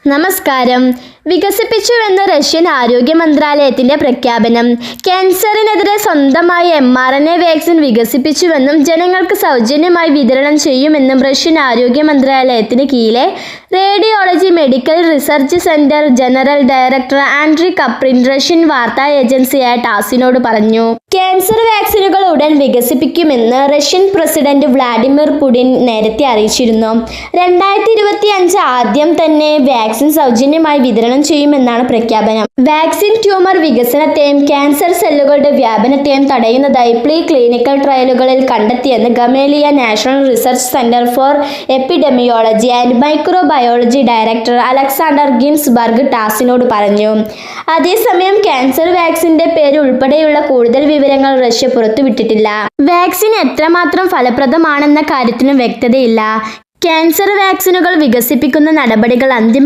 നമസ്കാരം. വികസിപ്പിച്ചുവെന്ന് റഷ്യൻ ആരോഗ്യ മന്ത്രാലയത്തിന്റെ പ്രഖ്യാപനം. ക്യാൻസറിനെതിരെ സ്വന്തമായി mRNA വാക്സിൻ വികസിപ്പിച്ചുവെന്നും ജനങ്ങൾക്ക് സൗജന്യമായി വിതരണം ചെയ്യുമെന്നും റഷ്യൻ ആരോഗ്യ മന്ത്രാലയത്തിന് കീഴിലെ radiology medical research centre general director Andrey Kaprin Russian വാർത്താ ഏജൻസിയായ ടാസിനോട് പറഞ്ഞു. ക്യാൻസർ വാക്സിനുകൾ ഉടൻ വികസിപ്പിക്കുമെന്ന് റഷ്യൻ പ്രസിഡന്റ് വ്ളാഡിമിർ പുടിൻ നേരത്തെ അറിയിച്ചിരുന്നു. 2025 ആദ്യം തന്നെ വാക്സിൻ സൗജന്യമായി വിതരണം ചെയ്യുമെന്നാണ് പ്രഖ്യാപനം. വാക്സിൻ ട്യൂമർ വികസനത്തെയും ക്യാൻസർ സെല്ലുകളുടെ വ്യാപനത്തെയും തടയുന്നതായി പ്രീ ക്ലിനിക്കൽ ട്രയലുകളിൽ കണ്ടെത്തിയെന്ന് Gamaleya national research centre for epidemiology and microbiology director Alexander Gintsburg ടാസിനോട് പറഞ്ഞു. അതേസമയം ക്യാൻസർ വാക്സിന്റെ പേര് ഉൾപ്പെടെയുള്ള കൂടുതൽ വിവരങ്ങൾ റഷ്യ പുറത്തുവിട്ടിട്ടില്ല. വാക്സിൻ എത്രമാത്രം ഫലപ്രദമാണെന്ന കാര്യത്തിലും വ്യക്തതയില്ല. ക്യാൻസർ വാക്സിനുകൾ വികസിപ്പിക്കുന്ന നടപടികൾ